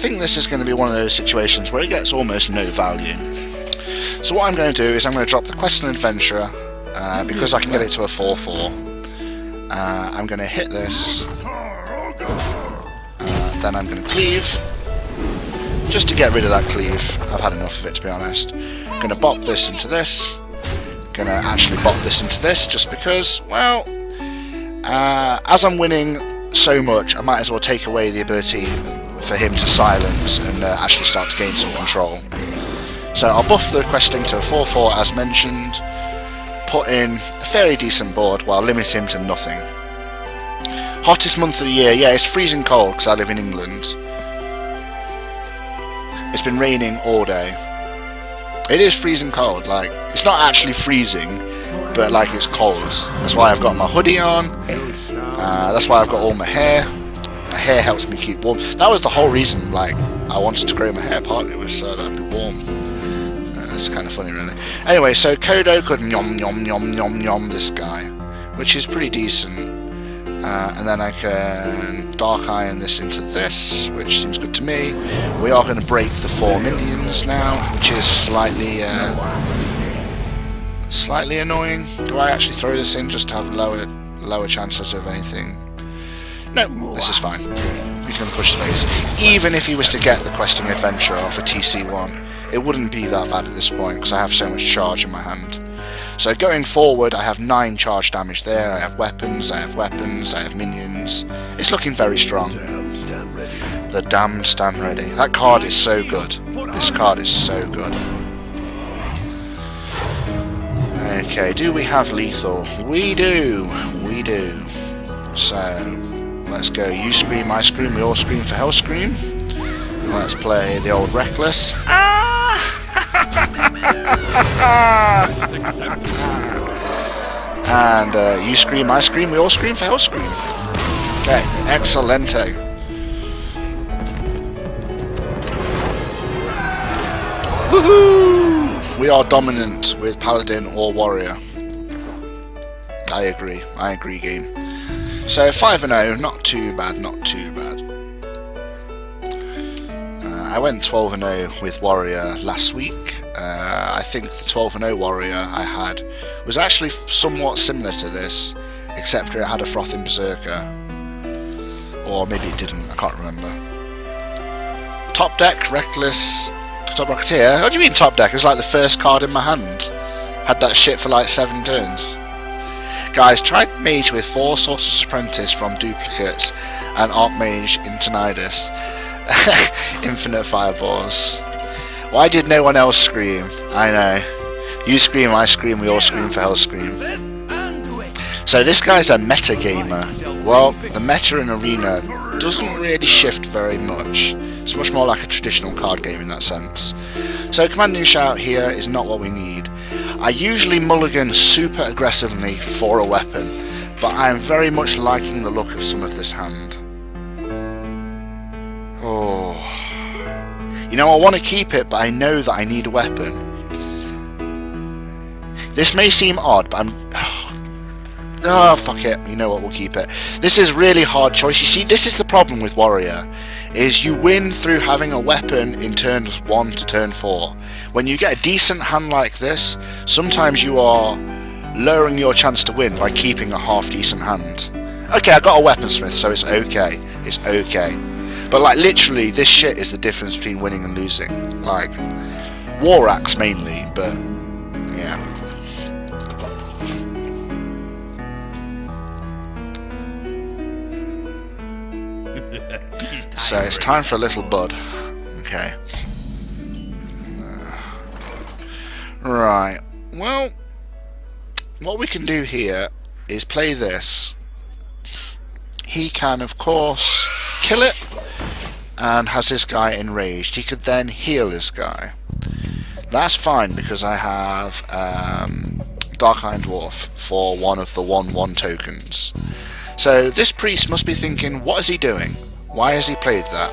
think this is going to be one of those situations where it gets almost no value. So what I'm going to do is I'm going to drop the Quest and Adventurer, because I can get it to a 4-4. I'm going to hit this, then I'm going to cleave, just to get rid of that cleave. I've had enough of it, to be honest. I'm going to bop this into this, going to actually bop this into this, just because, well, as I'm winning so much, I might as well take away the ability for him to silence and actually start to gain some control. So I'll buff the questing to a 4-4 as mentioned, put in a fairly decent board while limit him to nothing. Hottest month of the year, yeah, it's freezing cold because I live in England. It's been raining all day. It is freezing cold, like, it's not actually freezing, but like it's cold. That's why I've got my hoodie on, that's why I've got all my hair. My hair helps me keep warm. That was the whole reason, like, I wanted to grow my hair, partly was so that I'd be warm. It's kind of funny, really. Anyway, so Kodo could yom yom yom yom yom this guy, which is pretty decent. And then I can Dark Iron this into this, which seems good to me. We are going to break the 4 minions now, which is slightly annoying. Do I actually throw this in just to have lower chances of anything? No, this is fine. We can push space. Even if he was to get the Questing Adventure off a TC1, it wouldn't be that bad at this point because I have so much charge in my hand. So going forward, I have 9 charge damage there. I have weapons, I have minions. It's looking very strong. The Damned Stand Ready. That card is so good. This card is so good. Okay, do we have lethal? We do. We do. So, let's go. You scream, I scream, we all scream for Hell Scream. Let's play the old Reckless. And you scream, I scream, we all scream for Hell Scream. Okay, excelente. Woohoo! We are dominant with Paladin or Warrior. I agree game. So 5-0, not too bad, not too bad. I went 12-0 with Warrior last week. I think the 12-0 Warrior I had was actually somewhat similar to this, except it had a Frothing Berserker. Or maybe it didn't, I can't remember. Top deck, Reckless, Top Rocketeer. What do you mean top deck? It was like the first card in my hand. Had that shit for like 7 turns. Guys, tried Mage with 4 Sorcerer's Apprentice from Duplicates and Archmage Internidus. Infinite Fireballs. Why did no one else scream? I know. You scream, I scream, we all scream for Hell Scream. So this guy's a meta gamer. Well, the meta in Arena doesn't really shift very much. It's much more like a traditional card game in that sense. So Commanding Shout here is not what we need. I usually mulligan super aggressively for a weapon, but I am very much liking the look of some of this hand. Oh, you know, I want to keep it, but I know that I need a weapon. This may seem odd, but I'm... Oh, fuck it. You know what, we'll keep it. This is really hard choice. You see, this is the problem with Warrior, is you win through having a weapon in turns 1 to turn 4. When you get a decent hand like this, sometimes you are lowering your chance to win by keeping a half-decent hand. Okay, I got a weaponsmith, so it's okay. It's okay. But like literally, this shit is the difference between winning and losing. Like, War Axe mainly, but yeah. So it's time for a little bud. Okay. Right. Well, what we can do here is play this. He can, of course, kill it, and has this guy enraged. He could then heal this guy. That's fine because I have Dark Iron Dwarf for one of the 1/1 tokens. So this priest must be thinking, what is he doing? Why has he played that?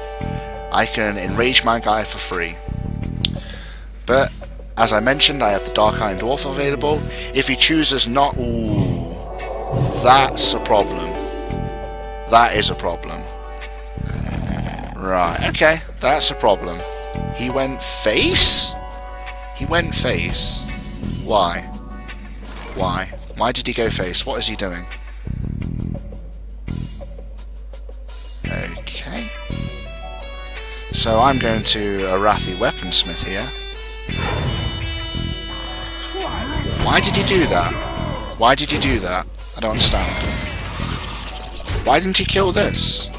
I can enrage my guy for free. But as I mentioned, I have the Dark Iron Dwarf available. If he chooses not... Ooh, that's a problem. That is a problem. Right, okay, that's a problem. He went face? He went face. Why? Why? Why did he go face? What is he doing? Okay. So I'm going to Arathi Weaponsmith here. Why did he do that? Why did he do that? I don't understand. Why didn't he kill this?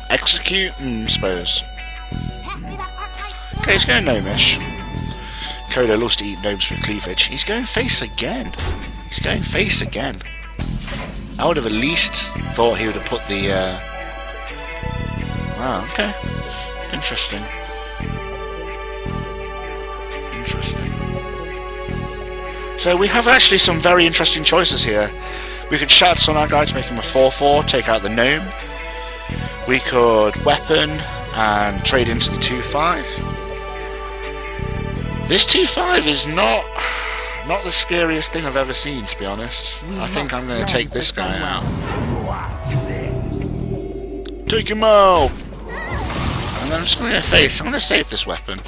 Execute? Suppose. Okay, he's going gnomish. Kodo loves to eat gnomes with cleavage. He's going face again. He's going face again. I would have at least thought he would have put the... Wow, okay. Interesting. Interesting. So we have actually some very interesting choices here. We could Shattered Sun our guy to make him a 4-4, take out the gnome. We could weapon and trade into the 2-5. This 2-5 is not the scariest thing I've ever seen, to be honest. I think I'm going to take this guy out. Take him out! And then I'm just going to go face. I'm going to save this weapon.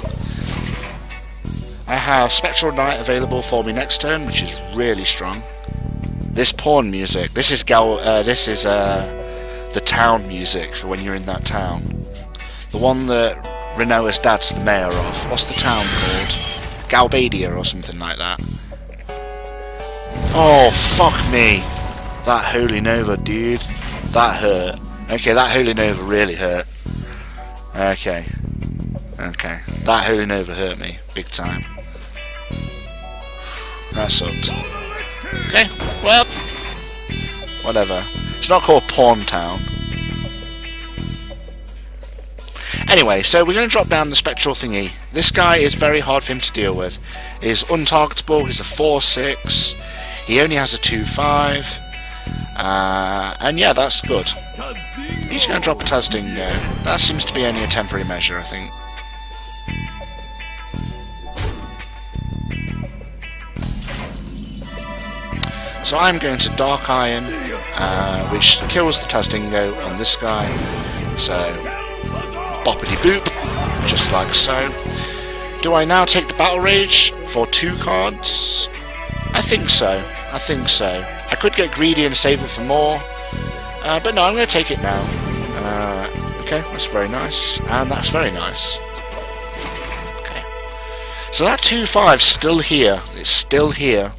I have Spectral Knight available for me next turn, which is really strong. This pawn music. This is the town music for when you're in that town. The one that Renoa's dad's the mayor of. What's the town called? Galbadia or something like that. Oh, fuck me. That Holy Nova, dude. That hurt. Okay, that Holy Nova really hurt. Okay. Okay. That Holy Nova hurt me. Big time. That sucked. Okay, well. Whatever. It's not called Pawn Town. Anyway, so we're going to drop down the Spectral thingy. This guy is very hard for him to deal with. He's untargetable, he's a 4-6. He only has a 2-5. And yeah, that's good. He's going to drop a Tazdingo. That seems to be only a temporary measure, I think. So I'm going to Dark Iron, which kills the Tazdingo on this guy. So, boppity boop, just like so. Do I now take the Battle Rage for 2 cards? I think so. I think so. I could get greedy and save it for more, but no, I'm going to take it now. Okay, that's very nice, and that's very nice. Okay, so that 2-5's still here. It's still here.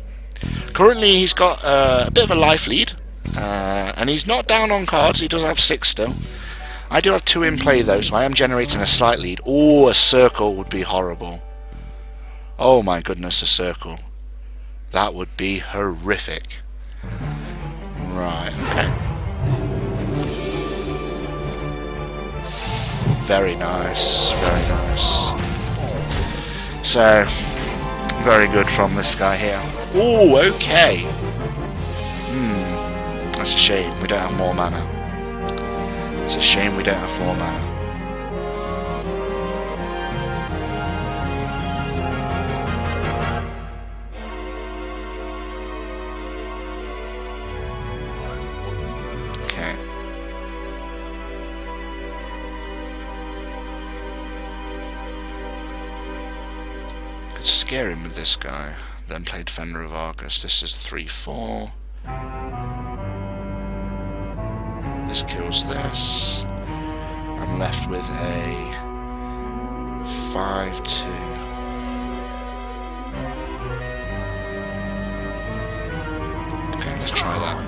Currently, he's got a bit of a life lead, and he's not down on cards. He does have 6 still. I do have 2 in play though, so I am generating a slight lead. Oh, a circle would be horrible. Oh my goodness, a circle. That would be horrific. Right, okay. Very nice, very nice. So, very good from this guy here. Oh, okay. That's a shame, we don't have more mana. It's a shame we don't have more mana. Okay. Could scare him with this guy. Then play Defender of Argus. This is 3-4. This kills this. I'm left with a 5-2. Okay, let's try that.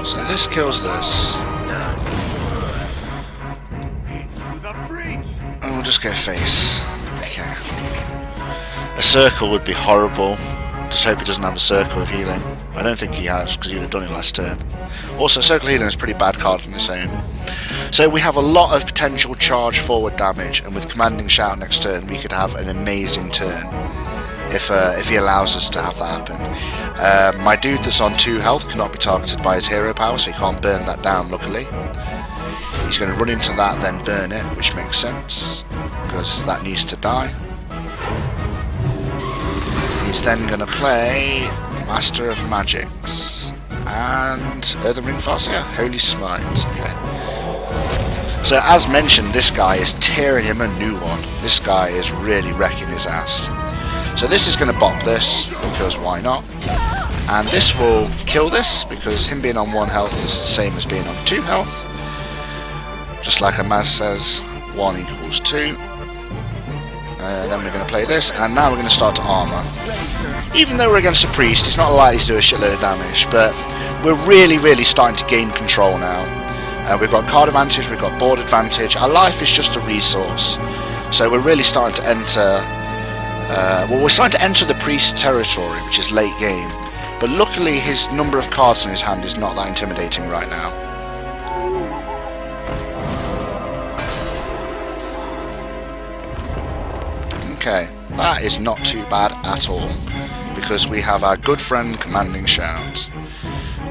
So this kills this. And we'll just go face. Okay. A circle would be horrible. Just hope he doesn't have a circle of healing. I don't think he has, because he'd have done it last turn. Also, circle healing is a pretty bad card on its own. So we have a lot of potential charge forward damage, and with Commanding Shout next turn, we could have an amazing turn if he allows us to have that happen. My dude that's on 2 health cannot be targeted by his hero power, so he can't burn that down, luckily. He's going to run into that, then burn it, which makes sense, because that needs to die. He's then going to play Master of Magics and Earthen Ring Farseer, Holy Smite. Okay. So as mentioned, this guy is tearing him a new one. This guy is really wrecking his ass. So this is going to bop this, because why not? And this will kill this, because him being on 1 health is the same as being on 2 health. Just like Amaz says, 1 equals 2. Then we're going to play this, and now we're going to start to armour. Even though we're against a priest, it's not likely to do a shitload of damage, but we're really starting to gain control now. We've got card advantage, we've got board advantage, our life is just a resource. So we're really starting to enter, well, we're starting to enter the priest territory, which is late game. But luckily his number of cards in his hand is not that intimidating right now. Okay, that is not too bad at all, because we have our good friend Commanding Shout.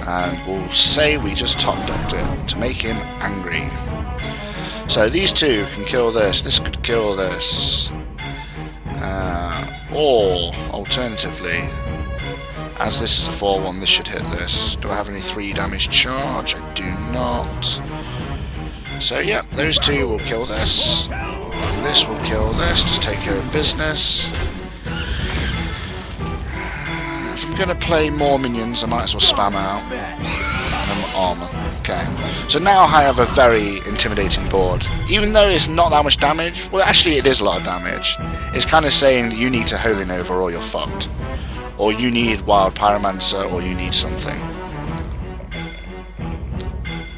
And we'll say we just top-decked it to make him angry. So these two can kill this, this could kill this. Or, alternatively, as this is a 4-1, this should hit this. Do I have any 3 damage charge? I do not. So yeah, those two will kill this. This will kill this, just take care of business. If I'm going to play more minions, I might as well spam out. And armour. Okay. So now I have a very intimidating board. Even though it's not that much damage, well actually it is a lot of damage. It's kind of saying you need to Holy Nova or you're fucked. Or you need Wild Pyromancer or you need something.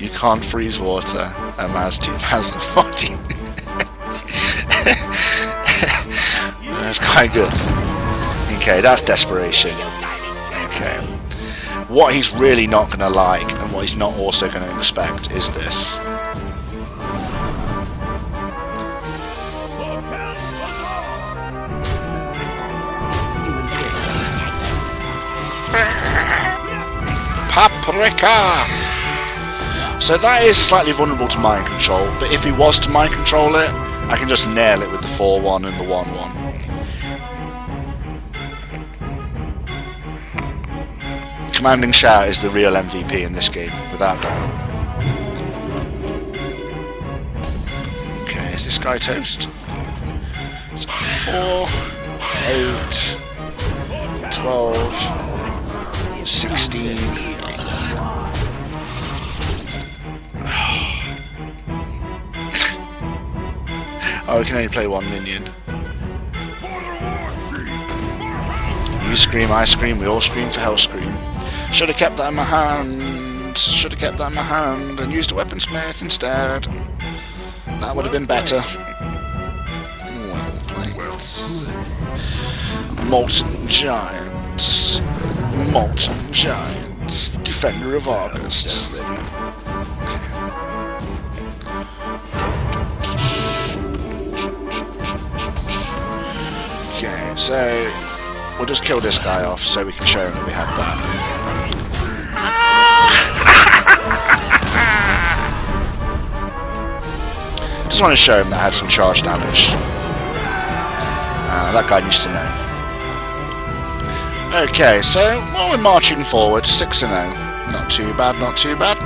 You can't freeze water, Amaz 2014. That's quite good. Okay, that's desperation. Okay. What he's really not going to like, and what he's not also going to expect, is this. Paprika! So that is slightly vulnerable to mind control, but if he was to mind control it, I can just nail it with the 4-1 and the 1-1. Commanding Shout is the real MVP in this game, without doubt. Okay, is this guy toast? So 4, 8, 12, 16. Oh, we can only play 1 minion. You scream, I scream, we all scream for Hellscream. Should have kept that in my hand. Should have kept that in my hand and used a weaponsmith instead. That would have been better. Well played. Molten Giant. Molten Giant. Defender of August. Okay, so we'll just kill this guy off so we can show him that we had that. Just want to show him that I had some charge damage. That guy needs to know. Okay, so while we're marching forward, 6-0. Not too bad, not too bad.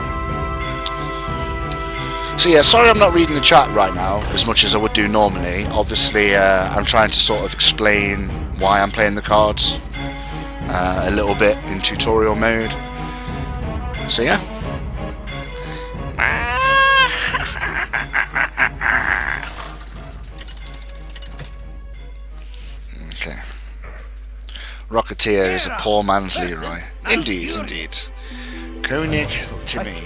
So yeah, sorry I'm not reading the chat right now as much as I would do normally. Obviously, I'm trying to sort of explain why I'm playing the cards a little bit in tutorial mode. So yeah. Okay. Rocketeer is a poor man's Leroy. Indeed, indeed. Koenig Timmy.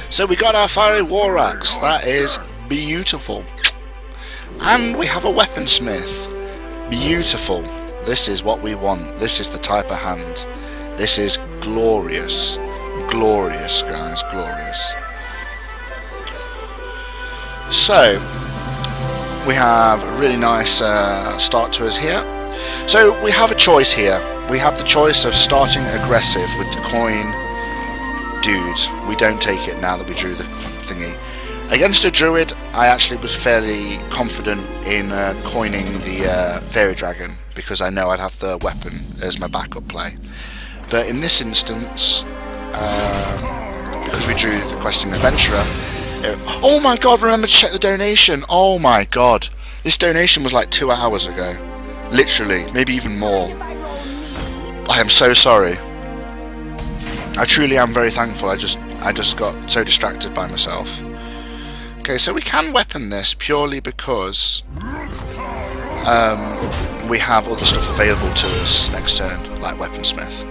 So we got our Fiery War Axe. That is beautiful. And we have a Weaponsmith. Beautiful. This is what we want. This is the type of hand. This is glorious. Glorious, guys. Glorious. So, we have a really nice start to us here. So, we have a choice here. We have the choice of starting aggressive with the coin dude. We don't take it now that we drew the thingy. Against a druid, I actually was fairly confident in coining the fairy dragon. because I know I'd have the weapon as my backup play. But in this instance, because we drew the Questing Adventurer, oh my god, remember to check the donation. Oh my god, this donation was like 2 hours ago, literally, maybe even more. I am so sorry. I truly am very thankful. I just got so distracted by myself. Okay, so we can weapon this purely because we have other stuff available to us next turn, like Weaponsmith.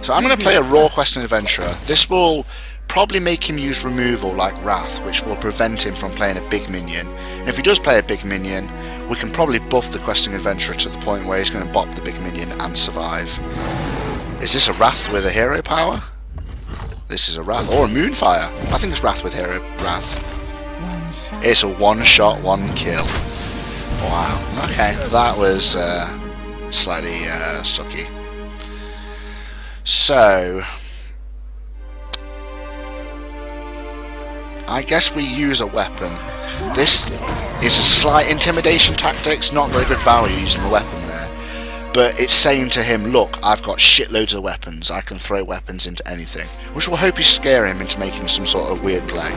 So I'm going to play a raw Questing Adventurer. This will probably make him use removal like Wrath, which will prevent him from playing a big minion. And if he does play a big minion, we can probably buff the Questing Adventurer to the point where he's going to bop the big minion and survive. Is this a Wrath with a hero power? This is a Wrath, or a Moonfire. I think it's Wrath with hero Wrath. It's a one-shot, one-kill. Wow, okay, that was slightly sucky. So, I guess we use a weapon. This is a slight intimidation tactics, not very good value using the weapon there. But it's saying to him, look, I've got shitloads of weapons, I can throw weapons into anything. Which will hope you scare him into making some sort of weird play.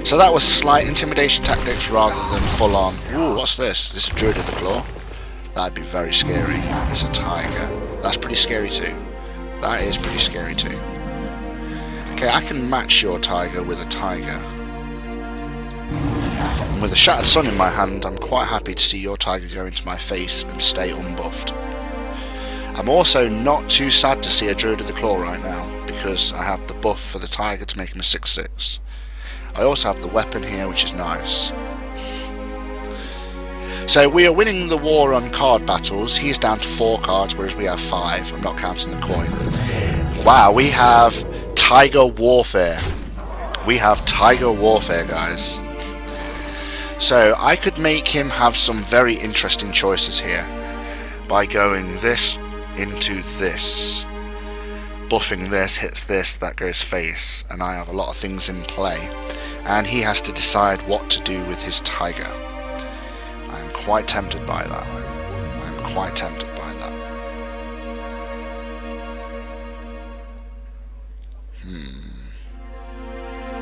So that was slight intimidation tactics rather than full on, ooh, what's this? This is Druid of the Claw? That'd be very scary. There's a tiger. That's pretty scary too. That is pretty scary too. Okay, I can match your tiger with a tiger. And with a Shattered Sun in my hand, I'm quite happy to see your tiger go into my face and stay unbuffed. I'm also not too sad to see a Druid of the Claw right now, because I have the buff for the tiger to make him a 6/6. I also have the weapon here, which is nice. So we are winning the war on card battles. He's down to 4 cards, whereas we have 5. I'm not counting the coin. Wow, we have Tiger Warfare. We have Tiger Warfare, guys. So I could make him have some very interesting choices here by going this into this. Buffing this, hits this, that goes face, and I have a lot of things in play. And he has to decide what to do with his tiger. I'm quite tempted by that. I'm quite tempted by that.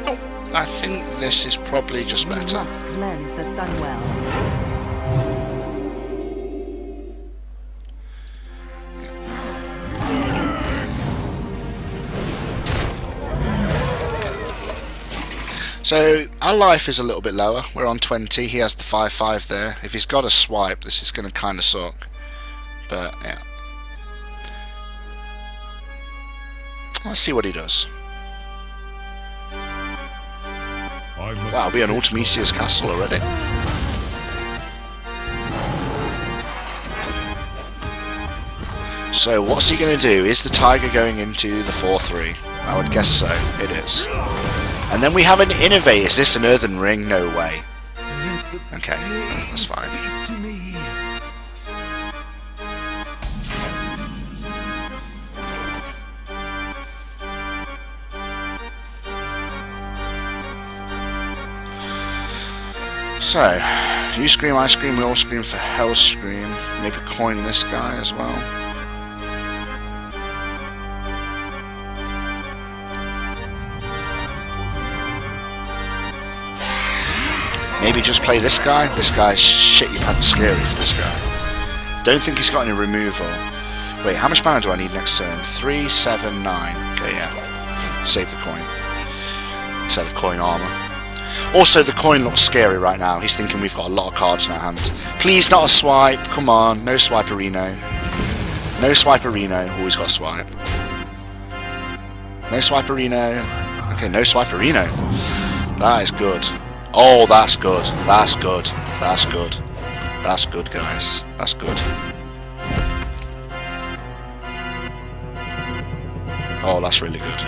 Oh, I think this is probably just better. Must cleanse the Sunwell. So our life is a little bit lower. We're on 20. He has the 5/5 there. If he's got a swipe, this is going to kind of suck. But yeah, let's see what he does. Wow, we're on Ultimisia's castle already. So what's he going to do? Is the tiger going into the 4/3? I would guess so. It is. And then we have an Innovate. Is this an Earthen Ring? No way. Okay, that's fine. So, you scream, I scream, we all scream for Hell Scream. Maybe coin this guy as well. Maybe just play this guy. This guy's shit your pants scary for this guy. Don't think he's got any removal. Wait, how much mana do I need next turn? 3, 7, 9. Okay, yeah. Save the coin. Instead of coin armor. Also, the coin looks scary right now. He's thinking we've got a lot of cards in our hand. Please, not a swipe. Come on. No Swiperino. No Swiperino. Always got a swipe. No Swiperino. Okay, no Swiperino. That is good. Oh, that's good. That's good. That's good. That's good, guys. That's good. Oh, that's really good.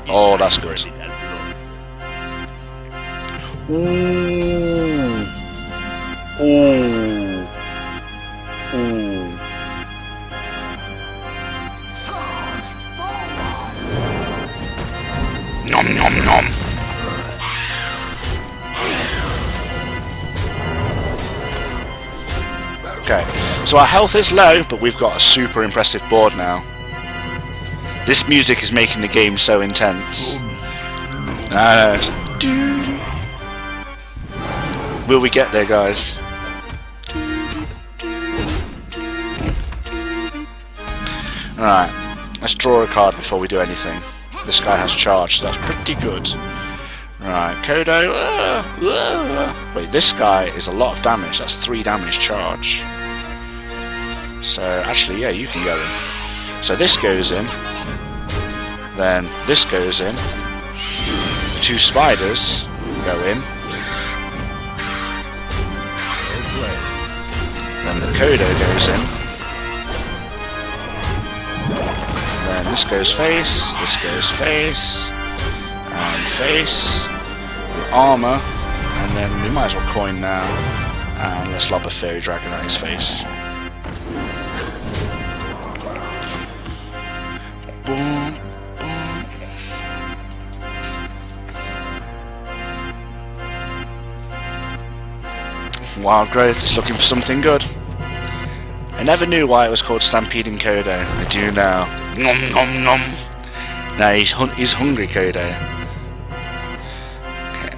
Oh, that's good. Ooh. Ooh. Ooh. Nom nom nom. Okay, So our health is low, but we've got a super impressive board now. This music is making the game so intense. Will we get there, guys? Alright, let's draw a card before we do anything. This guy has charge, so that's pretty good. Right, Kodo. Wait, this guy is a lot of damage. That's 3 damage charge. So, actually, yeah, you can go in. So this goes in. Then this goes in. 2 spiders go in. Then the Kodo goes in. Then this goes face, and face. The armor, and then we might as well coin now. And let's lob a fairy dragon at his face. Boom, boom. Wild Growth is looking for something good. I never knew why it was called Stampeding Kodo. I do now. Nom nom nom. No, he's hungry Kodo. Okay.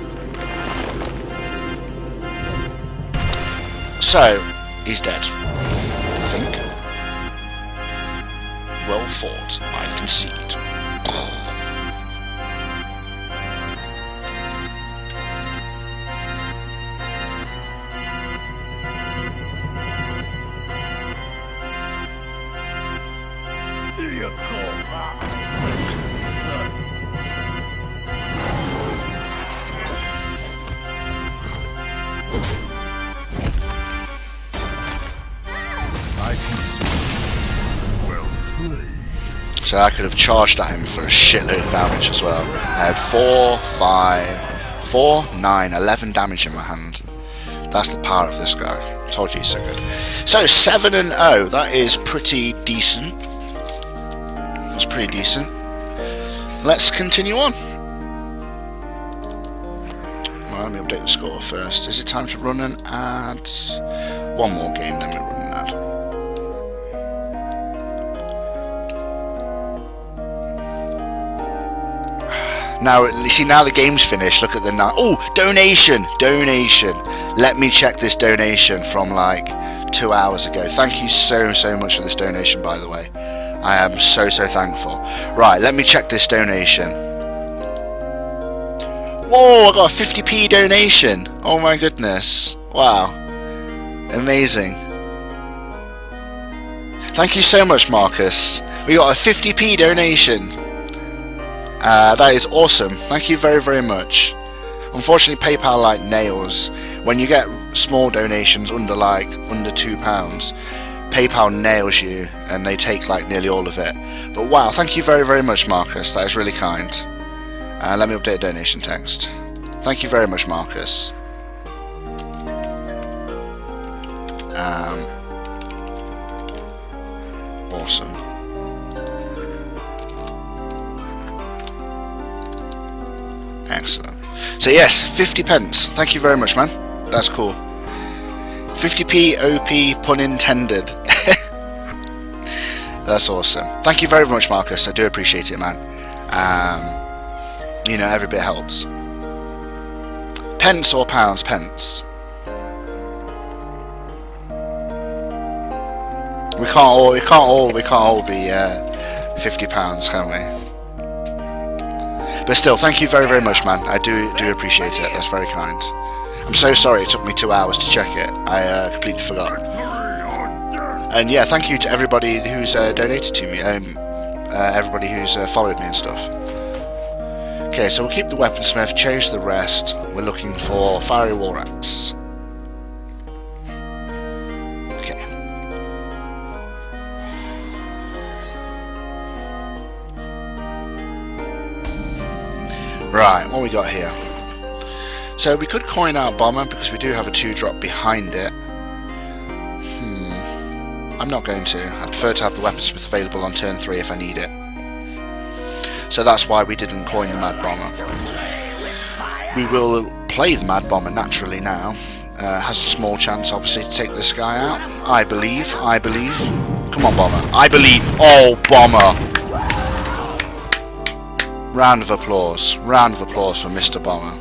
So, he's dead. I think. Well fought, I concede. So I could have charged at him for a shitload of damage as well. I had 4, 5, 4, 9, 11 damage in my hand. That's the power of this guy. Told you he's so good. So 7-0, that is pretty decent. That's pretty decent. Let's continue on. Well, let me update the score first. Is it time to run an ad? One more game, then we run an ad. Now, you see, now the game's finished. Look at the now. Oh, donation! Donation! Let me check this donation from like 2 hours ago. Thank you so much for this donation, by the way. I am so thankful. Right, let me check this donation. Whoa, I got a 50p donation. Oh my goodness. Wow. Amazing. Thank you so much, Marcus. We got a 50p donation. That is awesome. Thank you very much. Unfortunately, PayPal like nails. When you get small donations under £2, PayPal nails you and they take like nearly all of it. But wow, thank you very much, Marcus. That is really kind. Let me update donation text. Thank you very much, Marcus. Awesome. Excellent. So yes, 50p. Thank you very much, man. That's cool. 50p OP pun intended. That's awesome. Thank you very much, Marcus. I do appreciate it, man. You know, every bit helps. Pence or pounds? Pence. We can't all be £50, can we? But still, thank you very much, man. I do appreciate it. That's very kind. I'm so sorry it took me 2 hours to check it. I completely forgot. And yeah, thank you to everybody who's donated to me. Everybody who's followed me and stuff. Okay, so we'll keep the weaponsmith, change the rest. We're looking for fiery war axe. Okay. Right, what we got here? So we could coin out bomber because we do have a 2-drop behind it. I'm not going to. I'd prefer to have the weaponsmith available on turn 3 if I need it. So that's why we didn't coin the mad bomber. We will play the mad bomber naturally now. has a small chance, obviously, to take this guy out. I believe. Come on, Bomber. I believe. Oh, Bomber! Round of applause. Round of applause for Mr. Bomber.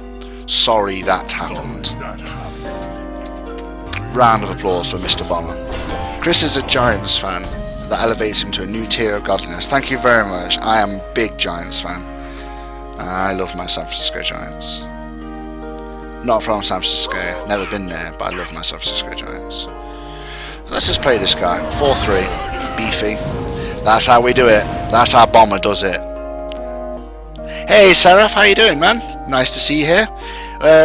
Sorry that happened. Round of applause for Mr. Bomber. Chris is a Giants fan. That elevates him to a new tier of godliness. Thank you very much. I am a big Giants fan. I love my San Francisco Giants. Not from San Francisco, never been there, but I love my San Francisco Giants. So let's just play this guy. 4-3, beefy. That's how we do it. That's how Bomber does it. Hey Seraph, how you doing, man? Nice to see you here.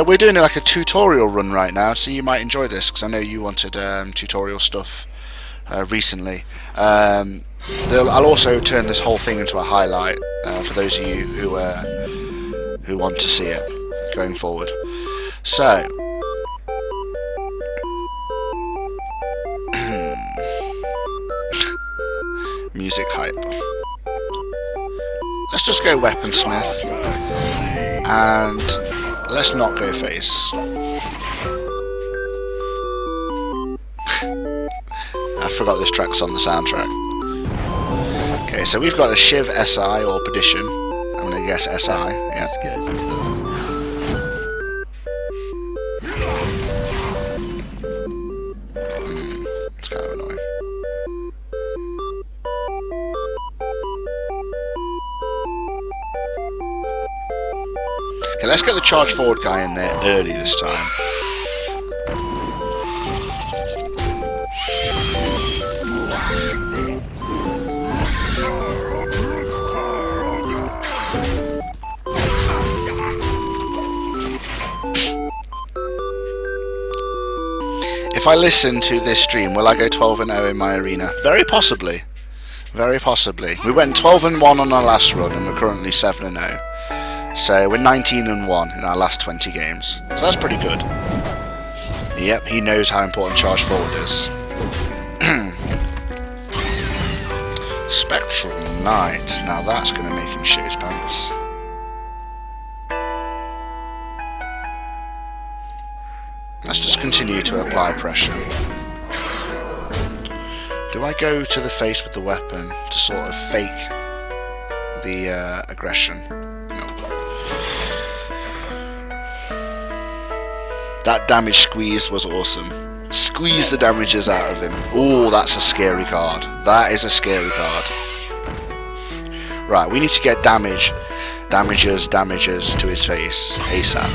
We're doing like a tutorial run right now, so you might enjoy this, because I know you wanted tutorial stuff recently. I'll also turn this whole thing into a highlight for those of you who want to see it going forward. So, music hype. Let's just go Weaponsmith, and let's not go face. I forgot this track's on the soundtrack. Okay, so we've got a Shiv SI or Perdition. I'm gonna guess SI. Yeah. It's kind of annoying. Okay, let's get the charge forward guy in there early this time. If I listen to this stream, will I go 12-0 in my arena? Very possibly. Very possibly. We went 12-1 on our last run, and we're currently 7-0. So we're 19-1 in our last 20 games. So that's pretty good. Yep, he knows how important charge forward is. Spectral Knight. Now that's going to make him shit his pants. Let's just continue to apply pressure. Do I go to the face with the weapon to sort of fake the aggression? No. That damage squeeze was awesome. Squeeze the damages out of him. Oh, that's a scary card. That is a scary card. Right, we need to get damages to his face ASAP.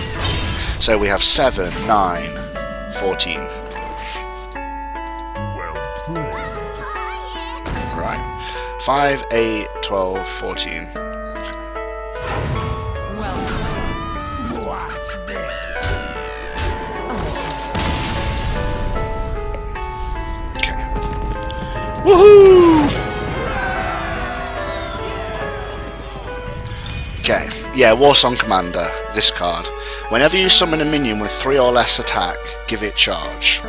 So we have 7, 9, 14. Well played. Right. 5, 8, 12, 14. Okay. Woohoo! Okay. Yeah, Warsong Commander. This card. Whenever you summon a minion with 3 or less attack, give it charge.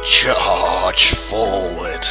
Charge forward.